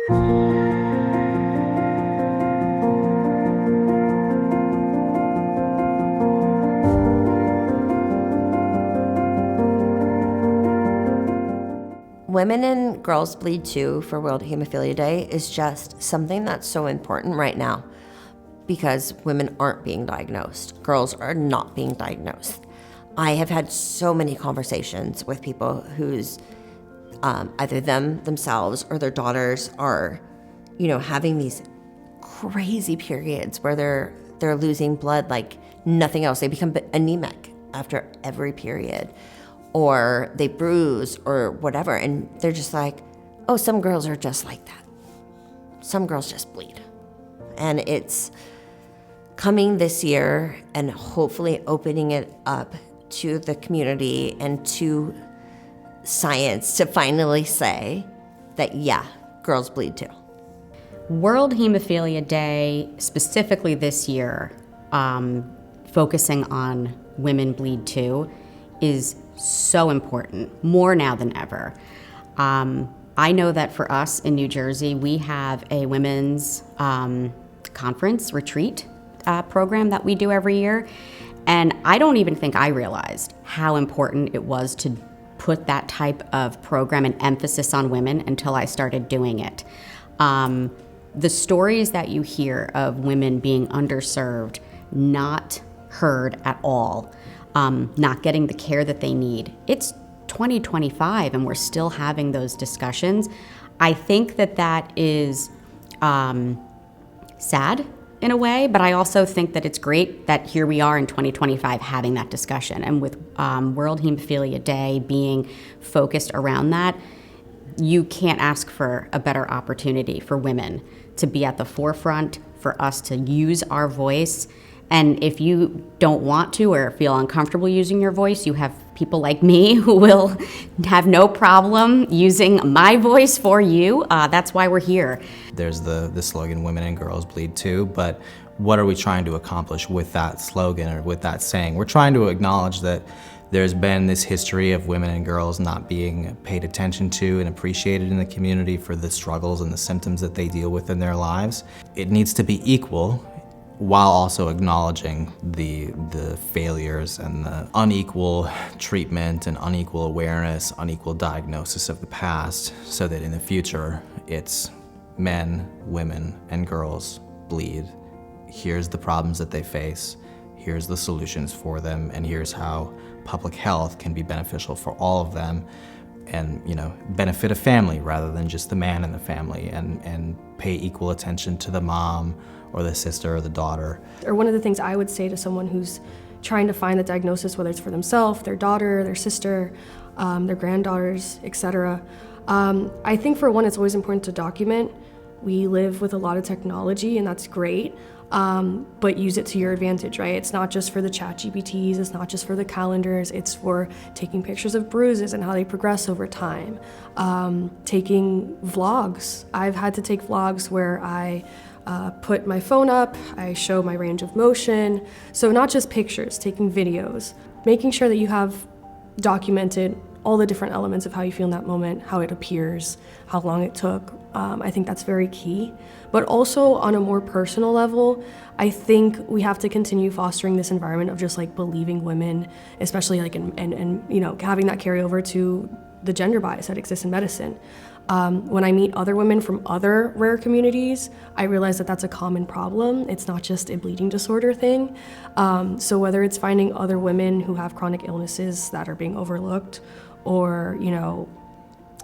Women and Girls Bleed Too for World Hemophilia Day is just something that's so important right now because women aren't being diagnosed. Girls are not being diagnosed. I have had so many conversations with people whose either themselves or their daughters are, having these crazy periods where they're losing blood like nothing else. They become anemic after every period, or they bruise or whatever, and they're just like, oh, some girls are just like that. Some girls just bleed. And it's coming this year and hopefully opening it up to the community and to science to finally say that, yeah, girls bleed too. World Hemophilia Day, specifically this year, focusing on women bleed too, is so important, more now than ever. I know that for us in New Jersey, we have a women's conference retreat program that we do every year. And I don't even think I realized how important it was to put that type of program and emphasis on women until I started doing it. The stories that you hear of women being underserved, not heard at all, not getting the care that they need. It's 2025 and we're still having those discussions. I think that is sad in a way, but I also think that it's great that here we are in 2025 having that discussion. And with World Hemophilia Day being focused around that, you can't ask for a better opportunity for women to be at the forefront, for us to use our voice. And if you don't want to or feel uncomfortable using your voice, you have people like me who will have no problem using my voice for you. That's why we're here. There's the slogan, women and girls bleed too, but what are we trying to accomplish with that slogan or with that saying? We're trying to acknowledge that there's been this history of women and girls not being paid attention to and appreciated in the community for the struggles and the symptoms that they deal with in their lives. It needs to be equal, while also acknowledging the failures and the unequal treatment and unequal awareness, unequal diagnosis of the past, so that in the future it's men, women, and girls bleed. Here's the problems that they face, here's the solutions for them, and here's how public health can be beneficial for all of them and benefit a family rather than just the man in the family, and pay equal attention to the mom or the sister or the daughter. Or one of the things I would say to someone who's trying to find the diagnosis, whether it's for themselves, their daughter, their sister, their granddaughters, etc. I think for one, it's always important to document. We live with a lot of technology and that's great, but use it to your advantage, right? It's not just for the chat GPTs, it's not just for the calendars, it's for taking pictures of bruises and how they progress over time. Taking vlogs. I've had to take vlogs where I put my phone up, I show my range of motion. So not just pictures, taking videos, making sure that you have documented all the different elements of how you feel in that moment, how it appears, how long it took. I think that's very key. But also on a more personal level, I think we have to continue fostering this environment of just like believing women, especially like and having that carry over to the gender bias that exists in medicine. When I meet other women from other rare communities, I realize that that's a common problem. It's not just a bleeding disorder thing. So whether it's finding other women who have chronic illnesses that are being overlooked, or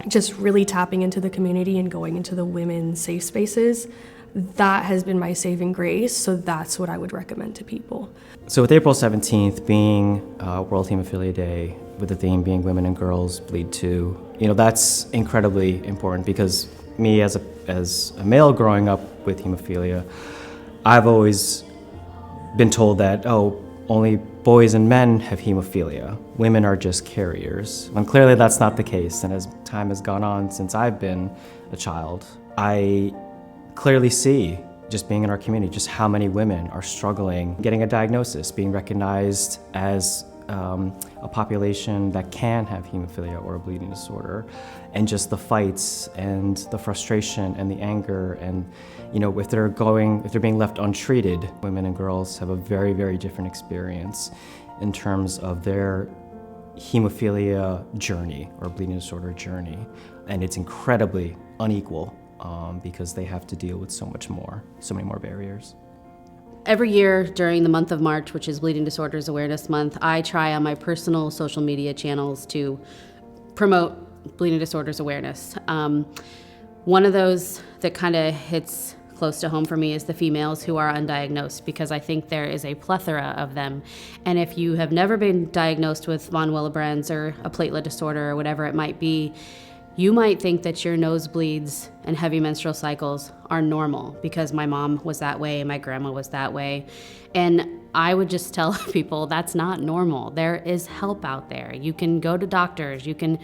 just really tapping into the community and going into the women's safe spaces, that has been my saving grace. So that's what I would recommend to people. So with April 17th being World Hemophilia Day, with the theme being women and girls bleed too, that's incredibly important because me as a male growing up with hemophilia, I've always been told that, only boys and men have hemophilia. Women are just carriers. And clearly that's not the case. And as time has gone on since I've been a child, I clearly see, just being in our community, just how many women are struggling getting a diagnosis, being recognized as a population that can have hemophilia or a bleeding disorder, and just the fights and the frustration and the anger, and if they're being left untreated, women and girls have a very, very different experience in terms of their hemophilia journey or bleeding disorder journey, and it's incredibly unequal because they have to deal with so many more barriers. Every year during the month of March, which is Bleeding Disorders Awareness Month, I try on my personal social media channels to promote bleeding disorders awareness. One of those that kind of hits close to home for me is the females who are undiagnosed, because I think there is a plethora of them. And if you have never been diagnosed with von Willebrand's or a platelet disorder or whatever it might be, you might think that your nosebleeds and heavy menstrual cycles are normal because my mom was that way and my grandma was that way. And I would just tell people that's not normal. There is help out there. You can go to doctors. You can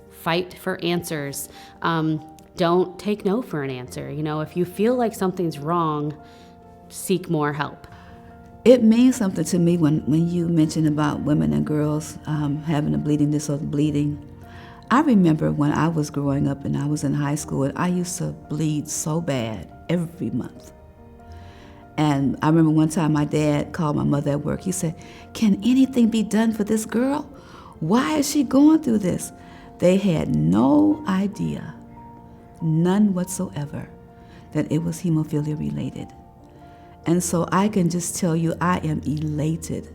fight for answers. Don't take no for an answer. If you feel like something's wrong, seek more help. It means something to me when you mention about women and girls having a bleeding disorder, bleeding. I remember when I was growing up and I was in high school, and I used to bleed so bad every month. And I remember one time my dad called my mother at work. He said, "Can anything be done for this girl? Why is she going through this?" They had no idea, none whatsoever, that it was hemophilia related. And so I can just tell you I am elated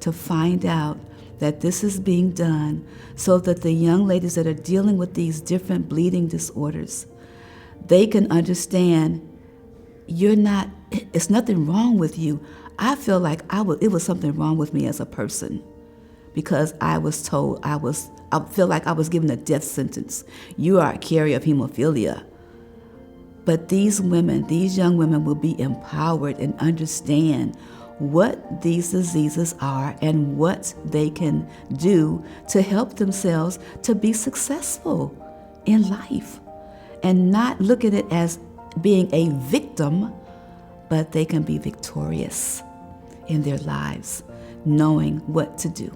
to find out that this is being done so that the young ladies that are dealing with these different bleeding disorders, they can understand it's nothing wrong with you. I feel like it was something wrong with me as a person because I was told I feel like I was given a death sentence. You are a carrier of hemophilia. But these young women will be empowered and understand what these diseases are and what they can do to help themselves to be successful in life and not look at it as being a victim, but they can be victorious in their lives, knowing what to do.